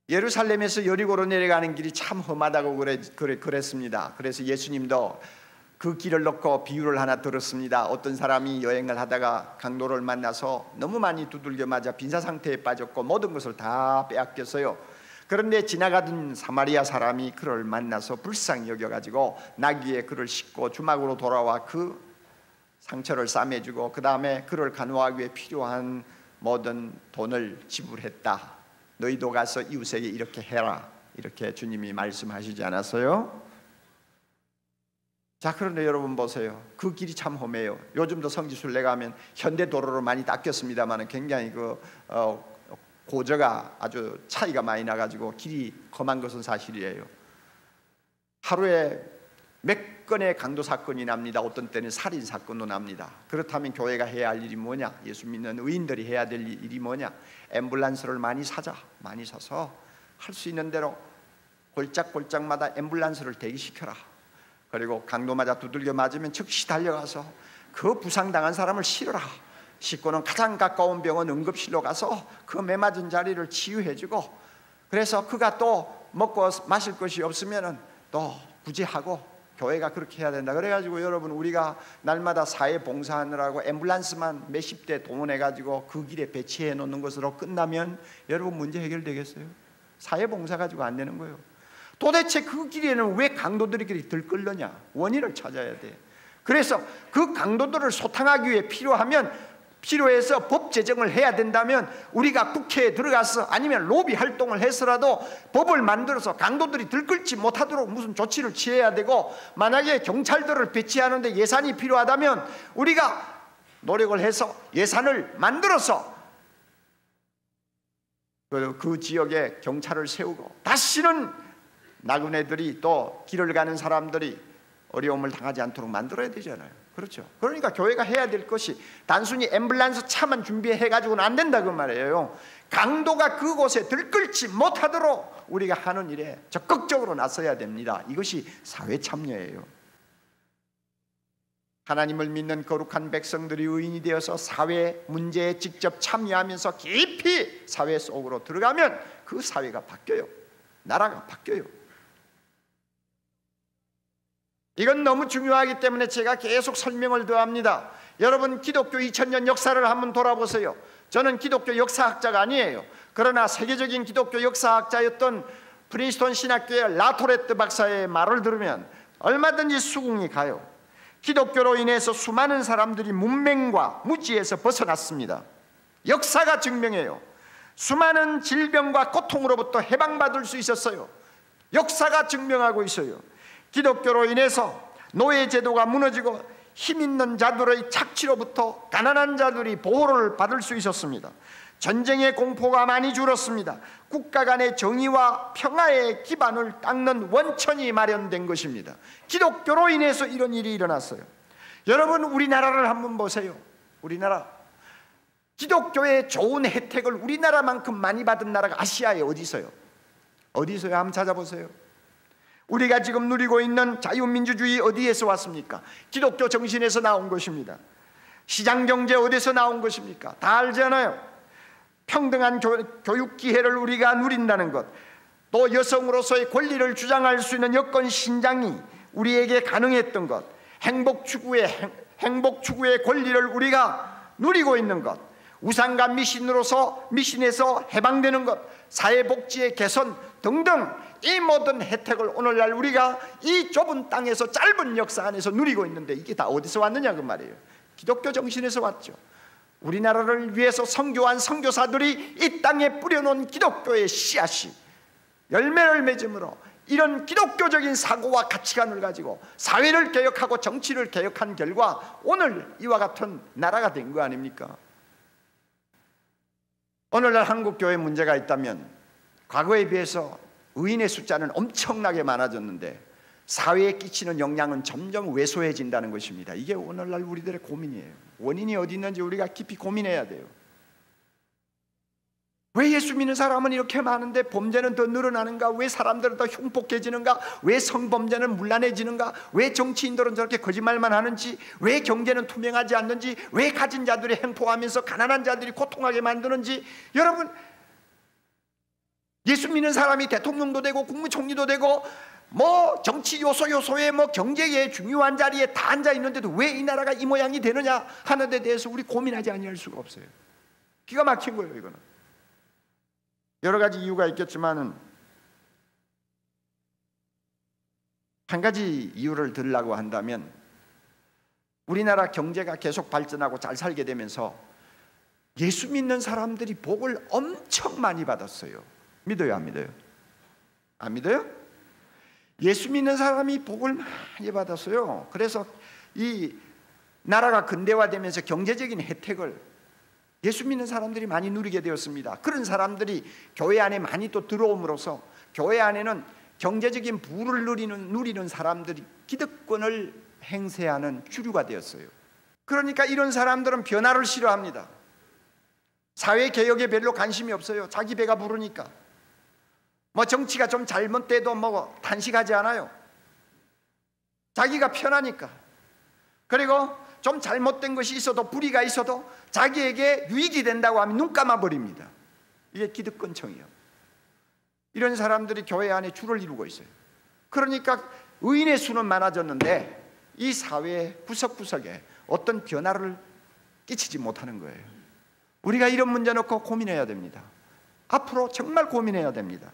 예루살렘에서 여리고로 내려가는 길이 참 험하다고 그랬습니다. 그래서 예수님도 그 길을 놓고 비유를 하나 들었습니다. 어떤 사람이 여행을 하다가 강도를 만나서 너무 많이 두들겨 맞아 빈사 상태에 빠졌고 모든 것을 다 빼앗겼어요. 그런데 지나가던 사마리아 사람이 그를 만나서 불쌍히 여겨가지고 나귀에 그를 싣고 주막으로 돌아와 그 상처를 싸매주고 그 다음에 그를 간호하기 위해 필요한 모든 돈을 지불했다. 너희도 가서 이웃에게 이렇게 해라, 이렇게 주님이 말씀하시지 않았어요? 자, 그런데 여러분 보세요. 그 길이 참 험해요. 요즘도 성지순례 가면 현대 도로로 많이 닦였습니다만 굉장히 고저가 아주 차이가 많이 나가지고 길이 험한 것은 사실이에요. 하루에 몇 건의 강도 사건이 납니다. 어떤 때는 살인 사건도 납니다. 그렇다면 교회가 해야 할 일이 뭐냐? 예수 믿는 의인들이 해야 될 일이 뭐냐? 앰뷸런스를 많이 사자. 많이 사서 할 수 있는 대로 골짝골짝마다 앰뷸런스를 대기시켜라. 그리고 강도 맞아 두들겨 맞으면 즉시 달려가서 그 부상당한 사람을 실어라. 싣고는 가장 가까운 병원 응급실로 가서 그 매맞은 자리를 치유해주고, 그래서 그가 또 먹고 마실 것이 없으면 또 구제하고, 교회가 그렇게 해야 된다. 그래가지고 여러분, 우리가 날마다 사회 봉사하느라고 앰뷸런스만 몇십 대 동원해가지고 그 길에 배치해 놓는 것으로 끝나면 여러분 문제 해결되겠어요? 사회 봉사 가지고 안 되는 거예요. 도대체 그 길에는 왜 강도들이 그렇게 들끓느냐? 원인을 찾아야 돼. 그래서 그 강도들을 소탕하기 위해 필요해서 법 제정을 해야 된다면 우리가 국회에 들어가서 아니면 로비 활동을 해서라도 법을 만들어서 강도들이 들끓지 못하도록 무슨 조치를 취해야 되고, 만약에 경찰들을 배치하는데 예산이 필요하다면 우리가 노력을 해서 예산을 만들어서 그 지역에 경찰을 세우고, 다시는 나그네들이 또 길을 가는 사람들이 어려움을 당하지 않도록 만들어야 되잖아요. 그렇죠? 그러니까 교회가 해야 될 것이 단순히 앰뷸런스 차만 준비해가지고는 안 된다 그 말이에요. 강도가 그곳에 들끓지 못하도록 우리가 하는 일에 적극적으로 나서야 됩니다. 이것이 사회 참여예요. 하나님을 믿는 거룩한 백성들이 의인이 되어서 사회 문제에 직접 참여하면서 깊이 사회 속으로 들어가면 그 사회가 바뀌어요. 나라가 바뀌어요. 이건 너무 중요하기 때문에 제가 계속 설명을 더합니다. 여러분, 기독교 2000년 역사를 한번 돌아보세요. 저는 기독교 역사학자가 아니에요. 그러나 세계적인 기독교 역사학자였던 프린스턴 신학교의 라토레트 박사의 말을 들으면 얼마든지 수긍이 가요. 기독교로 인해서 수많은 사람들이 문맹과 무지에서 벗어났습니다. 역사가 증명해요. 수많은 질병과 고통으로부터 해방받을 수 있었어요. 역사가 증명하고 있어요. 기독교로 인해서 노예 제도가 무너지고 힘 있는 자들의 착취로부터 가난한 자들이 보호를 받을 수 있었습니다. 전쟁의 공포가 많이 줄었습니다. 국가 간의 정의와 평화의 기반을 닦는 원천이 마련된 것입니다. 기독교로 인해서 이런 일이 일어났어요. 여러분, 우리나라를 한번 보세요. 우리나라, 기독교의 좋은 혜택을 우리나라만큼 많이 받은 나라가 아시아에 어디 있어요? 어디 있어요? 한번 찾아보세요. 우리가 지금 누리고 있는 자유민주주의 어디에서 왔습니까? 기독교 정신에서 나온 것입니다. 시장경제 어디서 나온 것입니까? 다 알잖아요. 평등한 교육 기회를 우리가 누린다는 것, 또 여성으로서의 권리를 주장할 수 있는 여권 신장이 우리에게 가능했던 것, 행복 추구의 권리를 우리가 누리고 있는 것, 우상과 미신에서 해방되는 것, 사회복지의 개선 등등, 이 모든 혜택을 오늘날 우리가 이 좁은 땅에서 짧은 역사 안에서 누리고 있는데, 이게 다 어디서 왔느냐 그 말이에요. 기독교 정신에서 왔죠. 우리나라를 위해서 선교한 선교사들이 이 땅에 뿌려놓은 기독교의 씨앗이 열매를 맺음으로 이런 기독교적인 사고와 가치관을 가지고 사회를 개혁하고 정치를 개혁한 결과 오늘 이와 같은 나라가 된 거 아닙니까? 오늘날 한국교회에 문제가 있다면 과거에 비해서 의인의 숫자는 엄청나게 많아졌는데 사회에 끼치는 영향은 점점 왜소해진다는 것입니다. 이게 오늘날 우리들의 고민이에요. 원인이 어디 있는지 우리가 깊이 고민해야 돼요. 왜 예수 믿는 사람은 이렇게 많은데 범죄는 더 늘어나는가? 왜 사람들은 더 흉폭해지는가? 왜 성범죄는 문란해지는가? 왜 정치인들은 저렇게 거짓말만 하는지? 왜 경제는 투명하지 않는지? 왜 가진 자들이 행복하면서 가난한 자들이 고통하게 만드는지? 여러분, 예수 믿는 사람이 대통령도 되고 국무총리도 되고 뭐 정치 요소에 뭐 경제의 중요한 자리에 다 앉아 있는데도 왜 이 나라가 이 모양이 되느냐 하는 데 대해서 우리 고민하지 아니할 수가 없어요. 기가 막힌 거예요. 이거는 여러 가지 이유가 있겠지만은 한 가지 이유를 들으려고 한다면 우리나라 경제가 계속 발전하고 잘 살게 되면서 예수 믿는 사람들이 복을 엄청 많이 받았어요. 믿어요, 안 믿어요? 안 믿어요? 예수 믿는 사람이 복을 많이 받았어요. 그래서 이 나라가 근대화되면서 경제적인 혜택을 예수 믿는 사람들이 많이 누리게 되었습니다. 그런 사람들이 교회 안에 많이 또 들어옴으로써 교회 안에는 경제적인 부를 누리는 사람들이 기득권을 행세하는 주류가 되었어요. 그러니까 이런 사람들은 변화를 싫어합니다. 사회개혁에 별로 관심이 없어요. 자기 배가 부르니까. 뭐 정치가 좀 잘못돼도 뭐 탄식하지 않아요. 자기가 편하니까. 그리고 좀 잘못된 것이 있어도 불의가 있어도 자기에게 유익이 된다고 하면 눈 감아버립니다. 이게 기득권층이에요. 이런 사람들이 교회 안에 줄을 이루고 있어요. 그러니까 의인의 수는 많아졌는데 이 사회 구석구석에 어떤 변화를 끼치지 못하는 거예요. 우리가 이런 문제 놓고 고민해야 됩니다. 앞으로 정말 고민해야 됩니다.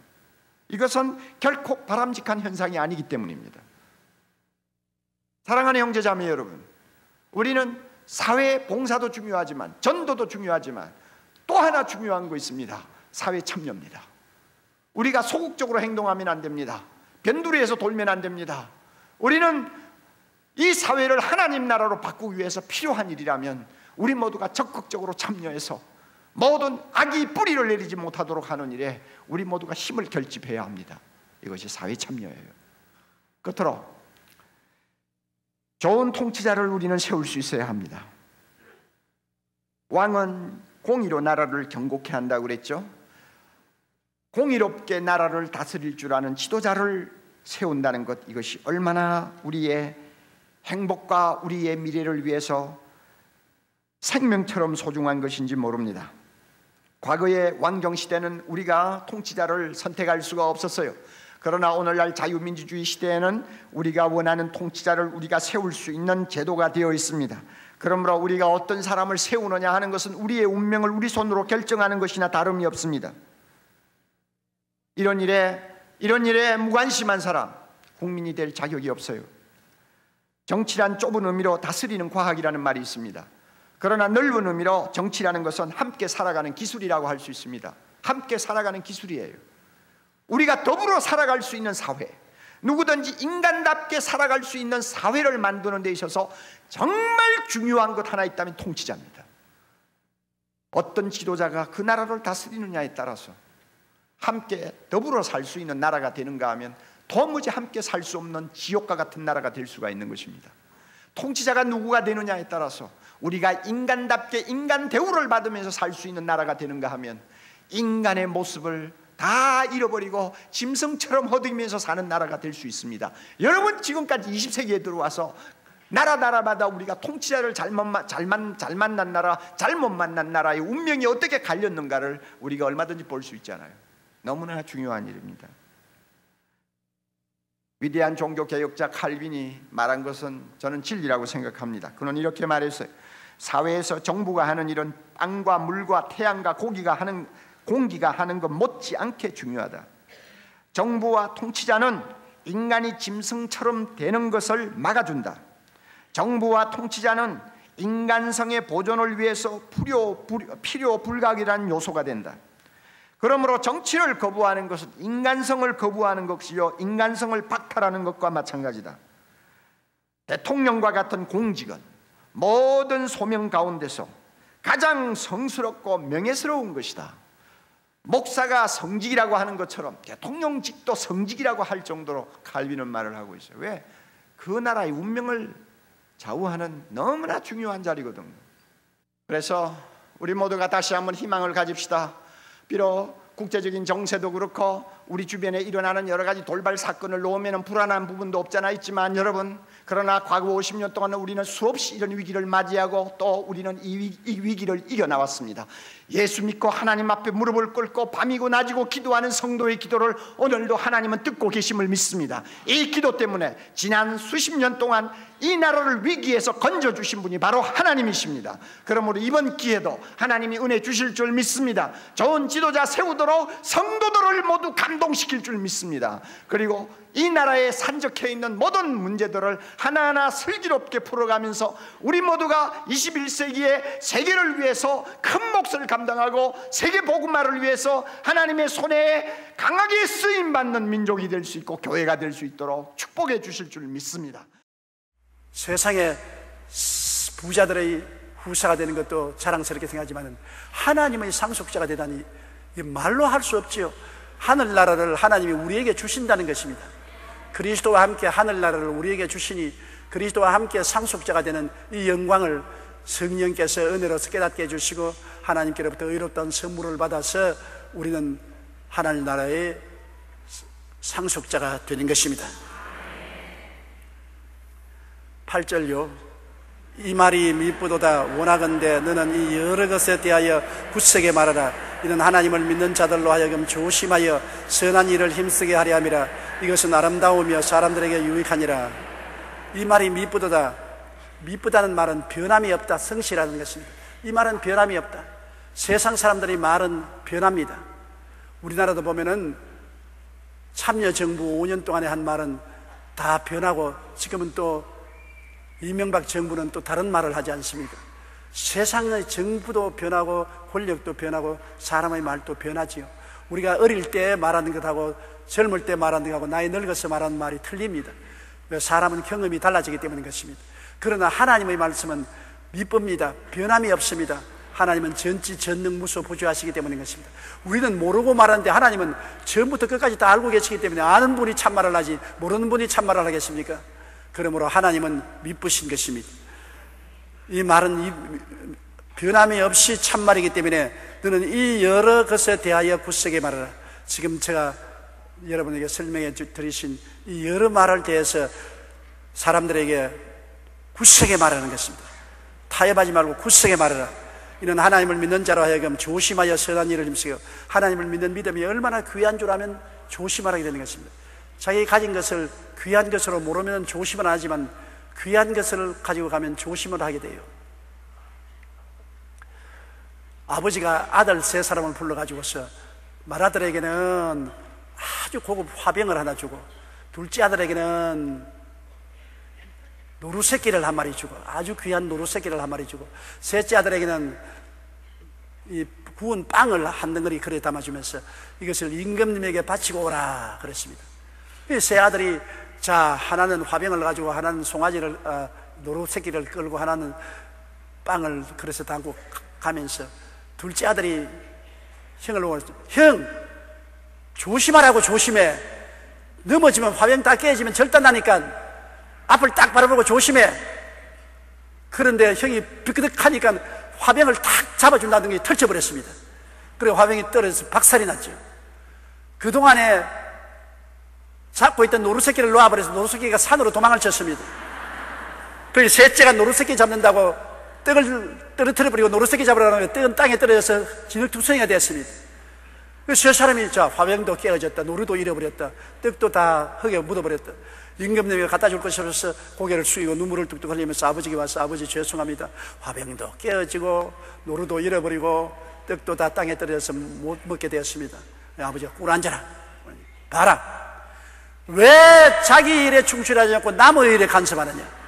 이것은 결코 바람직한 현상이 아니기 때문입니다. 사랑하는 형제자매 여러분, 우리는 사회 봉사도 중요하지만 전도도 중요하지만 또 하나 중요한 거 있습니다. 사회 참여입니다. 우리가 소극적으로 행동하면 안 됩니다. 변두리에서 돌면 안 됩니다. 우리는 이 사회를 하나님 나라로 바꾸기 위해서 필요한 일이라면 우리 모두가 적극적으로 참여해서 모든 악이 뿌리를 내리지 못하도록 하는 일에 우리 모두가 힘을 결집해야 합니다. 이것이 사회 참여예요. 끝으로 좋은 통치자를 우리는 세울 수 있어야 합니다. 왕은 공의로 나라를 경고케 한다고 그랬죠. 공의롭게 나라를 다스릴 줄 아는 지도자를 세운다는 것, 이것이 얼마나 우리의 행복과 우리의 미래를 위해서 생명처럼 소중한 것인지 모릅니다. 과거의 왕정시대는 우리가 통치자를 선택할 수가 없었어요. 그러나 오늘날 자유민주주의 시대에는 우리가 원하는 통치자를 우리가 세울 수 있는 제도가 되어 있습니다. 그러므로 우리가 어떤 사람을 세우느냐 하는 것은 우리의 운명을 우리 손으로 결정하는 것이나 다름이 없습니다. 이런 일에 무관심한 사람, 국민이 될 자격이 없어요. 정치란 좁은 의미로 다스리는 과학이라는 말이 있습니다. 그러나 넓은 의미로 정치라는 것은 함께 살아가는 기술이라고 할 수 있습니다. 함께 살아가는 기술이에요. 우리가 더불어 살아갈 수 있는 사회, 누구든지 인간답게 살아갈 수 있는 사회를 만드는 데 있어서 정말 중요한 것 하나 있다면 통치자입니다. 어떤 지도자가 그 나라를 다스리느냐에 따라서 함께 더불어 살 수 있는 나라가 되는가 하면 도무지 함께 살 수 없는 지옥과 같은 나라가 될 수가 있는 것입니다. 통치자가 누구가 되느냐에 따라서 우리가 인간답게 인간 대우를 받으면서 살 수 있는 나라가 되는가 하면 인간의 모습을 다 잃어버리고 짐승처럼 허둥이면서 사는 나라가 될 수 있습니다. 여러분, 지금까지 20세기에 들어와서 나라마다 우리가 통치자를 잘 만난 나라, 잘못 만난 나라의 운명이 어떻게 갈렸는가를 우리가 얼마든지 볼 수 있잖아요. 너무나 중요한 일입니다. 위대한 종교개혁자 칼빈이 말한 것은 저는 진리라고 생각합니다. 그는 이렇게 말했어요. 사회에서 정부가 하는 일은 땅과 물과 태양과 공기가 하는 것 못지않게 중요하다. 정부와 통치자는 인간이 짐승처럼 되는 것을 막아준다. 정부와 통치자는 인간성의 보존을 위해서 필요 불가결한 요소가 된다. 그러므로 정치를 거부하는 것은 인간성을 거부하는 것이요 인간성을 박탈하는 것과 마찬가지다. 대통령과 같은 공직은 모든 소명 가운데서 가장 성스럽고 명예스러운 것이다. 목사가 성직이라고 하는 것처럼 대통령직도 성직이라고 할 정도로 칼빈은 말을 하고 있어요. 왜? 그 나라의 운명을 좌우하는 너무나 중요한 자리거든요. 그래서 우리 모두가 다시 한번 희망을 가집시다. 비록 국제적인 정세도 그렇고 우리 주변에 일어나는 여러 가지 돌발 사건을 놓으면 불안한 부분도 없잖아 있지만 여러분, 그러나 과거 50년 동안 우리는 수없이 이런 위기를 맞이하고 또 우리는 이 위기를 이겨나왔습니다. 예수 믿고 하나님 앞에 무릎을 꿇고 밤이고 낮이고 기도하는 성도의 기도를 오늘도 하나님은 듣고 계심을 믿습니다. 이 기도 때문에 지난 수십 년 동안 이 나라를 위기에서 건져주신 분이 바로 하나님이십니다. 그러므로 이번 기회도 하나님이 은혜 주실 줄 믿습니다. 좋은 지도자 세우도록 성도들을 모두 감동시킬 줄 믿습니다. 그리고 이 나라에 산적해 있는 모든 문제들을 하나하나 슬기롭게 풀어가면서 우리 모두가 21세기의 세계를 위해서 큰 몫을 감당하고 세계 복음화를 위해서 하나님의 손에 강하게 쓰임받는 민족이 될 수 있고 교회가 될 수 있도록 축복해 주실 줄 믿습니다. 세상에 부자들의 후사가 되는 것도 자랑스럽게 생각하지만 하나님의 상속자가 되다니 말로 할 수 없지요. 하늘나라를 하나님이 우리에게 주신다는 것입니다. 그리스도와 함께 하늘나라를 우리에게 주시니 그리스도와 함께 상속자가 되는 이 영광을 성령께서 은혜로서 깨닫게 해주시고 하나님께로부터 의롭다는 선물을 받아서 우리는 하늘나라의 상속자가 되는 것입니다. 8절요. 이 말이 미쁘도다. 원하건대 너는 이 여러 것에 대하여 굳세게 말하라. 이는 하나님을 믿는 자들로 하여금 조심하여 선한 일을 힘쓰게 하려 함이라. 이것은 아름다우며 사람들에게 유익하니라. 이 말이 미쁘도다. 미쁘다는 말은 변함이 없다, 성실하는 것입니다. 이 말은 변함이 없다. 세상 사람들이 말은 변합니다. 우리나라도 보면은 참여정부 5년 동안에 한 말은 다 변하고 지금은 또 이명박 정부는 또 다른 말을 하지 않습니까? 세상의 정부도 변하고 권력도 변하고 사람의 말도 변하지요. 우리가 어릴 때 말하는 것하고 젊을 때 말하는 것하고 나이 늙어서 말하는 말이 틀립니다. 사람은 경험이 달라지기 때문인 것입니다. 그러나 하나님의 말씀은 미쁩니다. 변함이 없습니다. 하나님은 전지 전능무소 부주하시기 때문인 것입니다. 우리는 모르고 말하는데 하나님은 처음부터 끝까지 다 알고 계시기 때문에 아는 분이 참말을 하지 모르는 분이 참말을 하겠습니까? 그러므로 하나님은 미쁘신 것입니다. 이 말은 변함이 없이 참말이기 때문에 너는 이 여러 것에 대하여 굳세게 말하라. 지금 제가 여러분에게 설명해 드리신 이 여러 말을 대해서 사람들에게 굳세게 말하는 것입니다. 타협하지 말고 굳세게 말하라. 이는 하나님을 믿는 자로 하여금 조심하여 선한 일을 힘쓰고, 하나님을 믿는 믿음이 얼마나 귀한 줄 아면 조심하게 되는 것입니다. 자기 가진 것을 귀한 것으로 모르면 조심은 안 하지만 귀한 것을 가지고 가면 조심을 하게 돼요. 아버지가 아들 3사람을 불러가지고서 맏아들에게는 아주 고급 화병을 하나 주고, 둘째 아들에게는 노루새끼를 한 마리 주고, 아주 귀한 노루새끼를 한 마리 주고, 셋째 아들에게는 이 구운 빵을 한 덩어리 그릇에 담아주면서 이것을 임금님에게 바치고 오라 그랬습니다. 이 세 아들이 자, 하나는 화병을 가지고, 하나는 송아지를 노루새끼를 끌고, 하나는 빵을 그릇에 담고 가면서 둘째 아들이 형을 보고, 형 조심하라고. 조심해. 넘어지면 화병 다 깨지면 절단나니까 앞을 딱 바라보고 조심해. 그런데 형이 비끄덕하니까 화병을 탁 잡아준다는 게 털쳐버렸습니다. 그리고 화병이 떨어져서 박살이 났죠. 그동안에 잡고 있던 노루새끼를 놓아버려서 노루새끼가 산으로 도망을 쳤습니다. 그래서 셋째가 노루새끼 잡는다고 떡을 떨어뜨려버리고 노루새끼 잡으려고 하면 떡은 땅에 떨어져서 진흙투성이가 됐습니다. 그래서 세 사람이 자, 화병도 깨어졌다, 노루도 잃어버렸다, 떡도 다 흙에 묻어버렸다. 임금님이 갖다 줄 것이라서 고개를 숙이고 눈물을 뚝뚝 흘리면서 아버지께 와서 아버지 죄송합니다. 화병도 깨어지고 노루도 잃어버리고 떡도 다 땅에 떨어져서 못 먹게 되었습니다. 아버지가 꿀 앉아라. 봐라. 왜 자기 일에 충실하지 않고 남의 일에 간섭하느냐?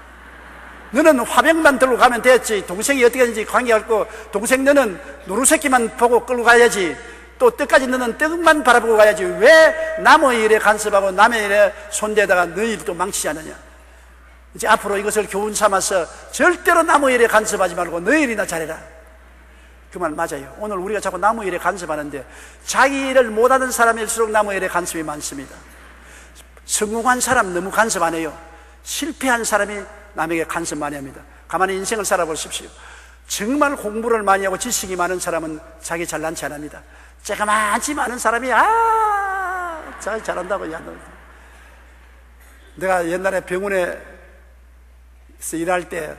너는 화병만 들고 가면 됐지. 동생이 어떻게 하는지 관계없고, 동생 너는 노루새끼만 보고 끌고 가야지. 또 떡까지 너는 떡만 바라보고 가야지. 왜 남의 일에 간섭하고 남의 일에 손대다가 너희 일도 망치지 않느냐? 이제 앞으로 이것을 교훈 삼아서 절대로 남의 일에 간섭하지 말고 너희 일이나 잘해라. 그 말 맞아요. 오늘 우리가 자꾸 남의 일에 간섭하는데 자기 일을 못하는 사람일수록 남의 일에 간섭이 많습니다. 성공한 사람 너무 간섭 안 해요. 실패한 사람이 남에게 간섭 많이 합니다. 가만히 인생을 살아보십시오. 정말 공부를 많이 하고 지식이 많은 사람은 자기 잘난 체 안 합니다. 쬐가만치 많은 사람이 자기 잘한다고. 내가 옛날에 병원에서 일할 때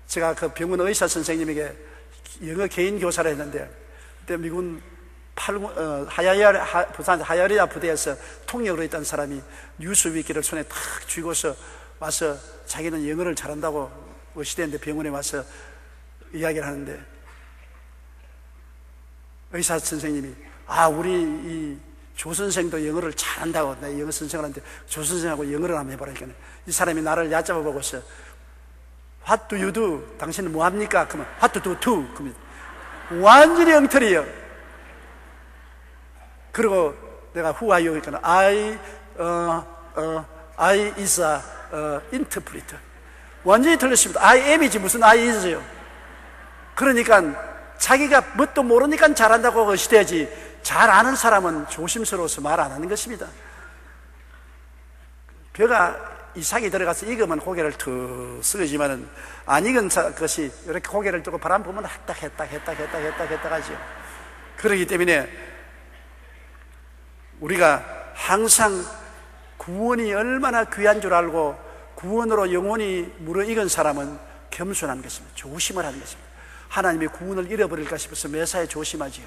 제가 그 병원 의사 선생님에게 영어 개인 교사를 했는데 그때 미군 부산 하야리아 부대에서 통역으로 있던 사람이 뉴스위키를 손에 탁 쥐고서 와서 자기는 영어를 잘한다고 의시대인데 병원에 와서 이야기를 하는데 의사 선생님이 우리 이 조 선생도 영어를 잘한다고, 내가 영어 선생을 하는데 조 선생하고 영어를 한번 해보라. 그러니까 이 사람이 나를 얕잡아 보고서 What do you do? 당신은 뭐 합니까? 그러면 What do you do? 그러면 완전히 엉터리예요. 그리고 내가 Who are you? 그러니까 I is a interpreter. 완전히 틀렸습니다. I am이지 무슨 I is요. 그러니까 자기가 뭣도 모르니까 잘한다고 의시되지, 잘 아는 사람은 조심스러워서 말 안 하는 것입니다. 벼가 이삭이 들어가서 익으면 고개를 툭 쓰지만은 안 익은 것이 이렇게 고개를 들고 바람 보면 했딱 하지요. 그렇기 때문에 우리가 항상 구원이 얼마나 귀한 줄 알고 구원으로 영혼이 무르익은 사람은 겸손한 것입니다. 조심을 하는 것입니다. 하나님이 구원을 잃어버릴까 싶어서 매사에 조심하지요.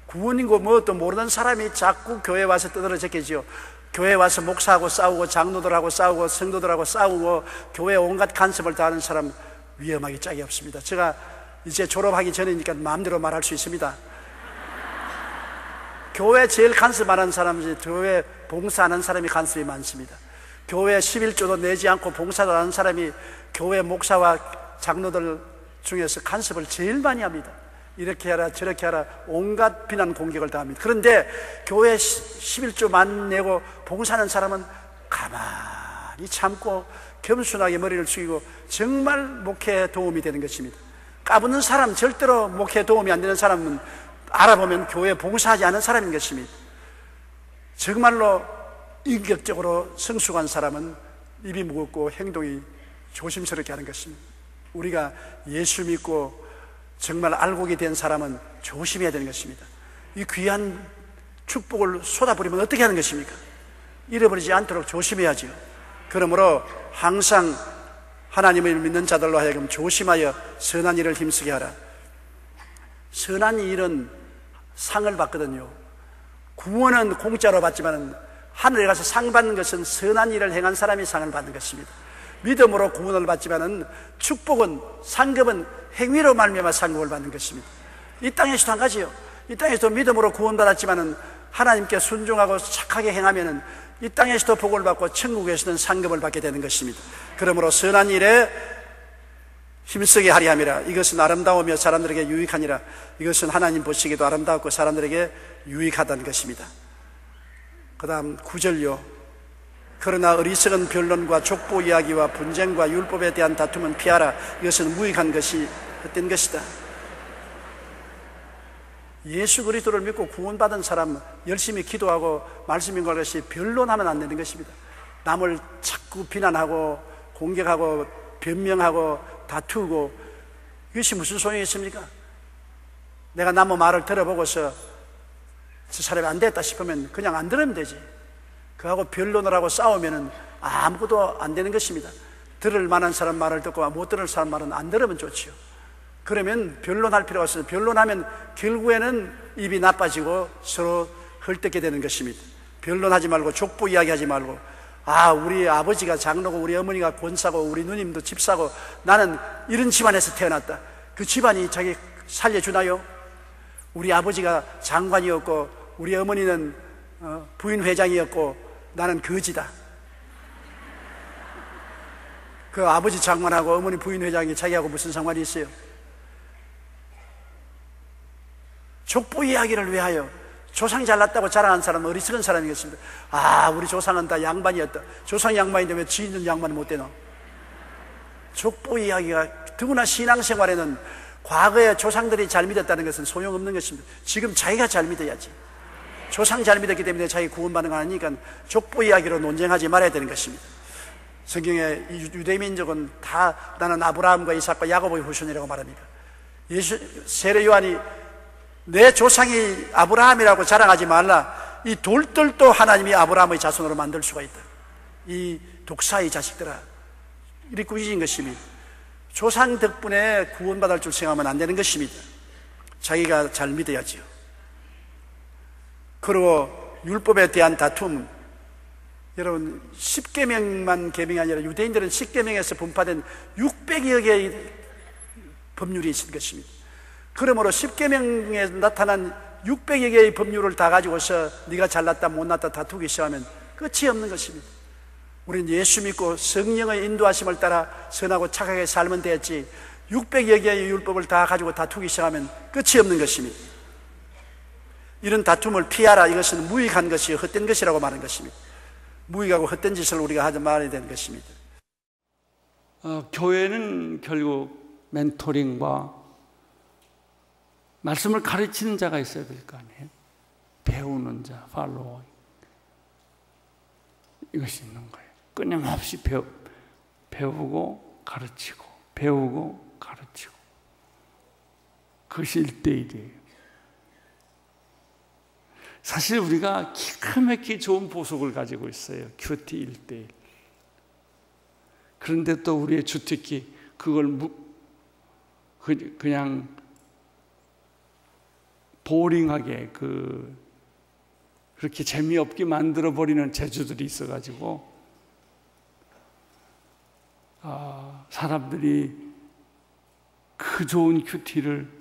구원이고 뭐또 모르는 사람이 자꾸 교회에 와서 떠들어졌겠지요. 교회에 와서 목사하고 싸우고 장로들하고 싸우고 성도들하고 싸우고 교회에 온갖 간섭을 다하는 사람 위험하기 짝이 없습니다. 제가 이제 졸업하기 전이니까 마음대로 말할 수 있습니다. 교회 제일 간섭하는 사람이 교회 봉사하는 사람이 간섭이 많습니다. 교회 11조도 내지 않고 봉사도 하는 사람이 교회 목사와 장로들 중에서 간섭을 제일 많이 합니다. 이렇게 하라 저렇게 하라 온갖 비난 공격을 당합니다. 그런데 교회 11조만 내고 봉사하는 사람은 가만히 참고 겸손하게 머리를 숙이고 정말 목회에 도움이 되는 것입니다. 까부는 사람, 절대로 목회에 도움이 안 되는 사람은 알아보면 교회에 봉사하지 않은 사람인 것입니다. 정말로 인격적으로 성숙한 사람은 입이 무겁고 행동이 조심스럽게 하는 것입니다. 우리가 예수 믿고 정말 알곡이 된 사람은 조심해야 되는 것입니다. 이 귀한 축복을 쏟아버리면 어떻게 하는 것입니까? 잃어버리지 않도록 조심해야지요. 그러므로 항상 하나님을 믿는 자들로 하여금 조심하여 선한 일을 힘쓰게 하라. 선한 일은 상을 받거든요. 구원은 공짜로 받지만 하늘에 가서 상 받는 것은 선한 일을 행한 사람이 상을 받는 것입니다. 믿음으로 구원을 받지만은 축복은, 상급은 행위로 말미암아 상급을 받는 것입니다. 이 땅에서도 한 가지요. 이 땅에서도 믿음으로 구원받았지만은 하나님께 순종하고 착하게 행하면은 이 땅에서도 복을 받고 천국에서는 상급을 받게 되는 것입니다. 그러므로 선한 일에 힘쓰게 하리 함이라. 이것은 아름다우며 사람들에게 유익하니라. 이것은 하나님 보시기에도 아름다웠고 사람들에게 유익하다는 것입니다. 그 다음 9절요. 그러나 어리석은 변론과 족보 이야기와 분쟁과 율법에 대한 다툼은 피하라. 이것은 무익한 것이 헛된 것이다. 예수 그리스도를 믿고 구원받은 사람 열심히 기도하고 말씀 인고할 것이 변론하면 안 되는 것입니다. 남을 자꾸 비난하고 공격하고 변명하고 다투고 이것이 무슨 소용이 있습니까? 내가 남 말을 들어보고서 저 사람이 안 됐다 싶으면 그냥 안 들으면 되지. 그하고 변론을 하고 싸우면은 아무것도 안 되는 것입니다. 들을 만한 사람 말을 듣고 못 들을 사람 말은 안 들으면 좋지요. 그러면 변론할 필요가 없어요. 변론하면 결국에는 입이 나빠지고 서로 헐뜯게 되는 것입니다. 변론하지 말고 족보 이야기하지 말고 우리 아버지가 장로고 우리 어머니가 권사고 우리 누님도 집사고 나는 이런 집안에서 태어났다. 그 집안이 자기 살려주나요? 우리 아버지가 장관이었고 우리 어머니는 부인회장이었고 나는 거지다. 그 아버지 장관하고 어머니 부인회장이 자기하고 무슨 상관이 있어요? 족보 이야기를 왜 하여? 조상이 잘났다고 자랑한 사람은 어리석은 사람이겠습니다. 우리 조상은 다 양반이었다. 조상이 양반인데 왜 지인은 양반이 못 되노? 족보 이야기가 더구나 신앙생활에는 과거에 조상들이 잘 믿었다는 것은 소용없는 것입니다. 지금 자기가 잘 믿어야지. 조상 잘 믿었기 때문에 자기 구원받는 거 아니니까 족보 이야기로 논쟁하지 말아야 되는 것입니다. 성경에 유대민족은 다 나는 아브라함과 이삭과 야곱의 후손이라고 말합니다. 세례 요한이 내 조상이 아브라함이라고 자랑하지 말라. 이 돌들도 하나님이 아브라함의 자손으로 만들 수가 있다. 이 독사의 자식들아, 이렇게 꾸짖은 것입니다. 조상 덕분에 구원받을 줄 생각하면 안 되는 것입니다. 자기가 잘 믿어야지요. 그리고 율법에 대한 다툼, 여러분 10계명만 계명이 아니라 유대인들은 10계명에서 분파된 600여 개의 법률이 있을 것입니다. 그러므로 10계명에 나타난 600여 개의 법률을 다 가지고서 네가 잘났다 못났다 다투기 시작하면 끝이 없는 것입니다. 우리는 예수 믿고 성령의 인도하심을 따라 선하고 착하게 살면 되었지 600여 개의 율법을 다 가지고 다투기 시작하면 끝이 없는 것입니다. 이런 다툼을 피하라. 이것은 무익한 것이요 헛된 것이라고 말하는 것입니다. 무익하고 헛된 짓을 우리가 하지 말아야 되는 것입니다. 교회는 결국 멘토링과 말씀을 가르치는 자가 있어야 될 거 아니에요. 배우는 자, 팔로워. 이것이 있는 거예요. 끊임없이 배우고 가르치고 배우고 가르치고. 그것이 1:1이에요. 사실 우리가 기가 막히게 좋은 보석을 가지고 있어요. 큐티 1:1. 그런데 또 우리의 주특기 그걸 그냥 보링하게 그렇게 재미없게 만들어버리는 재주들이 있어가지고 사람들이 그 좋은 큐티를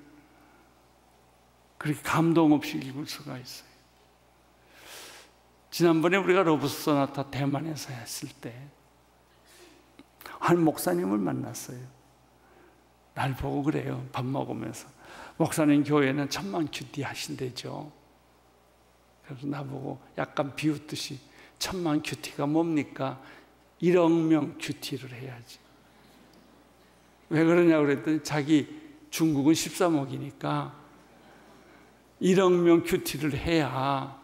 그렇게 감동 없이 읽을 수가 있어요. 지난번에 우리가 러브 소나타 대만에서 했을 때 한 목사님을 만났어요. 날 보고 그래요. 밥 먹으면서. 목사님 교회는 1000만 큐티 하신대죠. 그래서 나보고 약간 비웃듯이 1000만 큐티가 뭡니까? 1억 명 큐티를 해야지. 왜 그러냐고 그랬더니 자기 중국은 13억이니까 1억 명 큐티를 해야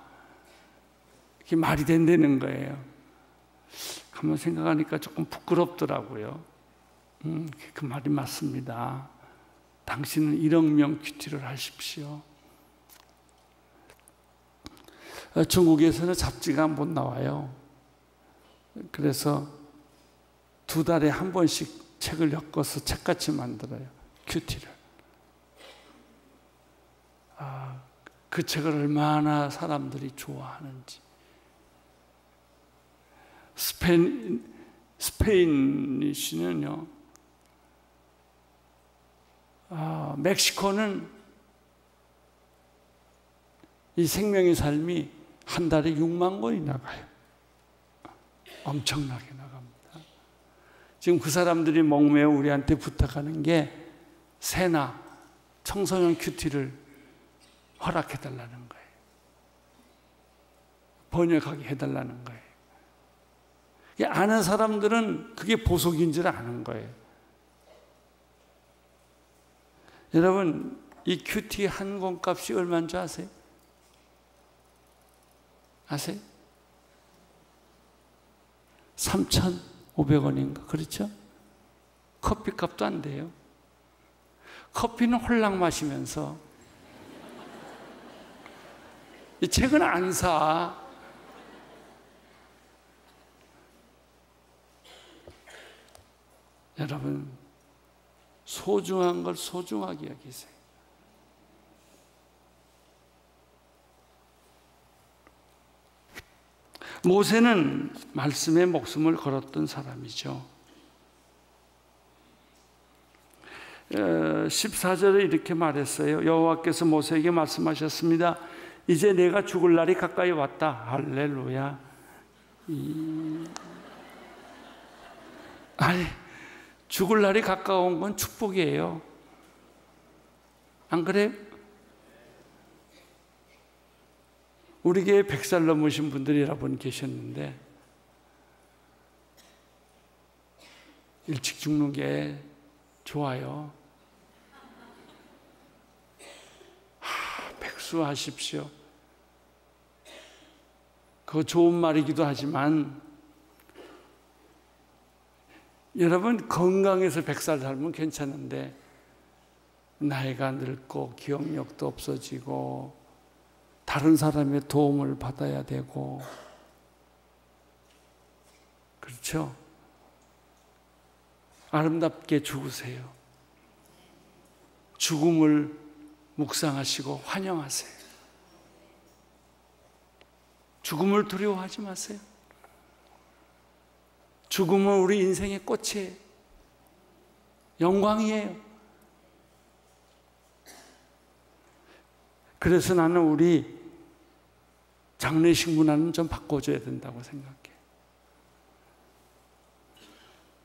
이게 말이 된다는 거예요. 가만 생각하니까 조금 부끄럽더라고요. 그 말이 맞습니다. 당신은 1억 명 큐티를 하십시오. 중국에서는 잡지가 못 나와요. 그래서 2달에 한 번씩 책을 엮어서 책같이 만들어요. 큐티를. 그 책을 얼마나 사람들이 좋아하는지. 스페인이시는요, 멕시코는 이 생명의 삶이 한 달에 6만 권이 나가요. 엄청나게 나갑니다. 지금 그 사람들이 목매어 우리한테 부탁하는 게 세나 청소년 큐티를 허락해달라는 거예요. 번역하게 해달라는 거예요. 아는 사람들은 그게 보석인 줄 아는 거예요. 여러분, 이 큐티 한 권 값이 얼마인 줄 아세요? 아세요? 3,500원인가? 그렇죠? 커피 값도 안 돼요. 커피는 홀랑 마시면서 이 책은 안 사. 여러분, 소중한 걸 소중하게 여기세요. 모세는 말씀에 목숨을 걸었던 사람이죠. 14절에 이렇게 말했어요. 여호와께서 모세에게 말씀하셨습니다. 이제 내가 죽을 날이 가까이 왔다. 할렐루야. 아니, 죽을 날이 가까운 건 축복이에요. 안 그래요? 우리 교회에 100살 넘으신 분들이 여러분 계셨는데 일찍 죽는 게 좋아요. 백수하십시오. 그거 좋은 말이기도 하지만 여러분 건강해서 100살 살면 괜찮은데 나이가 늙고 기억력도 없어지고 다른 사람의 도움을 받아야 되고 그렇죠? 아름답게 죽으세요. 죽음을 묵상하시고 환영하세요. 죽음을 두려워하지 마세요. 죽음은 우리 인생의 꽃이에요. 영광이에요. 그래서 나는 우리 장례식 문화는 좀 바꿔줘야 된다고 생각해.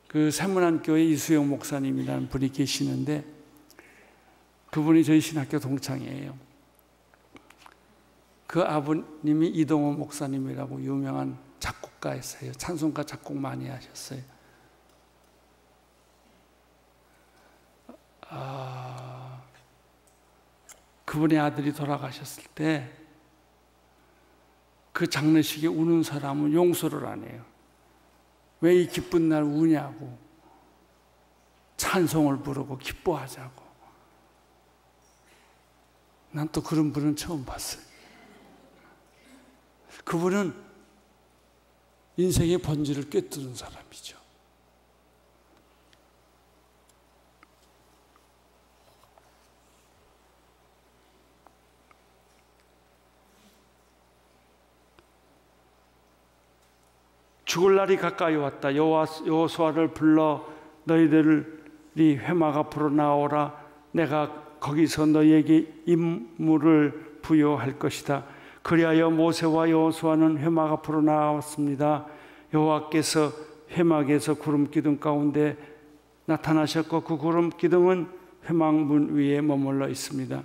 그 세문안교회 이수영 목사님이라는 분이 계시는데 그분이 저희 신학교 동창이에요. 그 아버님이 이동호 목사님이라고 유명한 작곡가였어요. 찬송가 작곡 많이 하셨어요. 그분의 아들이 돌아가셨을 때 그 장례식에 우는 사람은 용서를 안 해요. 왜 이 기쁜 날 우냐고. 찬송을 부르고 기뻐하자고. 난 또 그런 분은 처음 봤어요. 그분은 인생의 본질을 꿰뚫은 사람이죠. 죽을 날이 가까이 왔다. 여호수아를 불러 너희들이 회막 앞으로 나오라. 내가 거기서 너희에게 임무를 부여할 것이다. 그리하여 모세와 여호수아는 회막 앞으로 나왔습니다. 여호와께서 회막에서 구름 기둥 가운데 나타나셨고 그 구름 기둥은 회막문 위에 머물러 있습니다.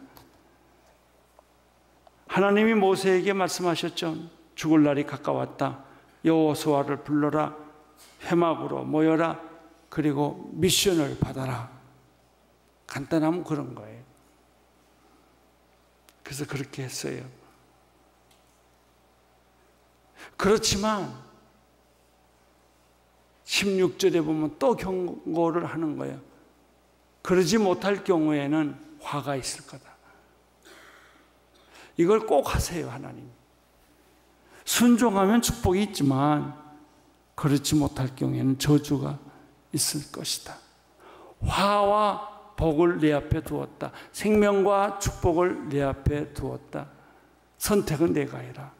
하나님이 모세에게 말씀하셨죠. 죽을 날이 가까웠다. 여호수아를 불러라. 회막으로 모여라. 그리고 미션을 받아라. 간단하면 그런 거예요. 그래서 그렇게 했어요. 그렇지만 16절에 보면 또 경고를 하는 거예요. 그러지 못할 경우에는 화가 있을 거다. 이걸 꼭 하세요, 하나님. 순종하면 축복이 있지만 그렇지 못할 경우에는 저주가 있을 것이다. 화와 복을 내 앞에 두었다. 생명과 축복을 내 앞에 두었다. 선택은 내가 해라.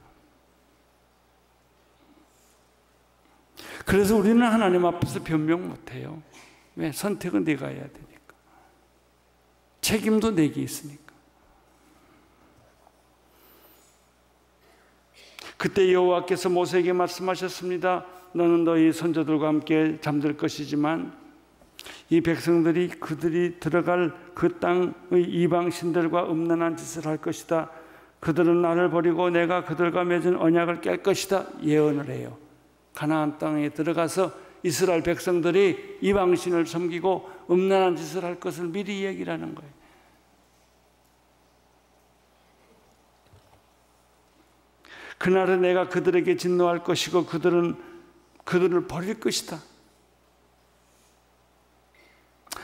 그래서 우리는 하나님 앞에서 변명 못해요. 왜? 선택은 내가 해야 되니까. 책임도 내게 있으니까. 그때 여호와께서 모세에게 말씀하셨습니다. 너는 너희 선조들과 함께 잠들 것이지만 이 백성들이 그들이 들어갈 그 땅의 이방신들과 음란한 짓을 할 것이다. 그들은 나를 버리고 내가 그들과 맺은 언약을 깰 것이다. 예언을 해요. 가나안 땅에 들어가서 이스라엘 백성들이 이방신을 섬기고 음란한 짓을 할 것을 미리 얘기를 하는 거예요. 그날은 내가 그들에게 진노할 것이고 그들을 버릴 것이다.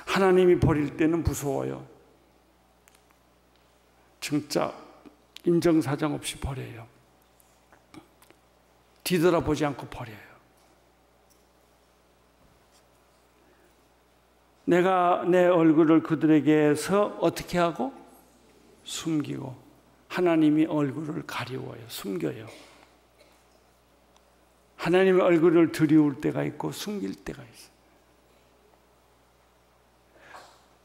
하나님이 버릴 때는 무서워요. 진짜 인정사정 없이 버려요. 뒤돌아보지 않고 버려요. 내가 내 얼굴을 그들에게서 어떻게 하고? 숨기고 하나님이 얼굴을 가리워요. 숨겨요. 하나님의 얼굴을 드리울 때가 있고 숨길 때가 있어요.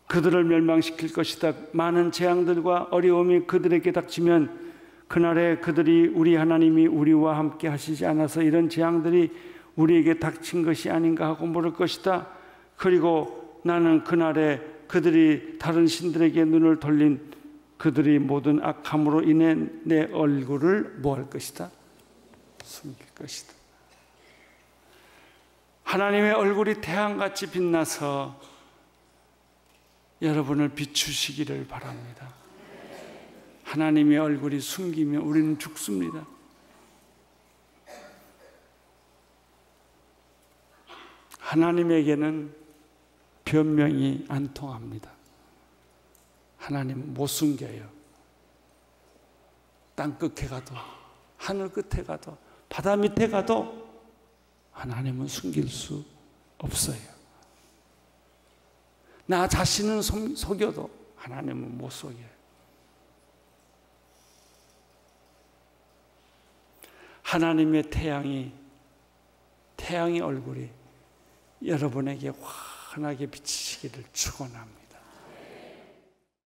그들을 멸망시킬 것이다. 많은 재앙들과 어려움이 그들에게 닥치면 그날에 그들이 우리 하나님이 우리와 함께 하시지 않아서 이런 재앙들이 우리에게 닥친 것이 아닌가 하고 물을 것이다. 그리고 나는 그날에 그들이 다른 신들에게 눈을 돌린 그들이 모든 악함으로 인해 내 얼굴을 뭐 할 것이다? 숨길 것이다. 하나님의 얼굴이 태양같이 빛나서 여러분을 비추시기를 바랍니다. 하나님의 얼굴이 숨기면 우리는 죽습니다. 하나님에게는 변명이 안 통합니다. 하나님은 못 숨겨요. 땅 끝에 가도 하늘 끝에 가도 바다 밑에 가도 하나님은 숨길 수 없어요. 나 자신은 속여도 하나님은 못 속여요. 하나님의 태양의 얼굴이 여러분에게 환하게 비치시기를 축원합니다.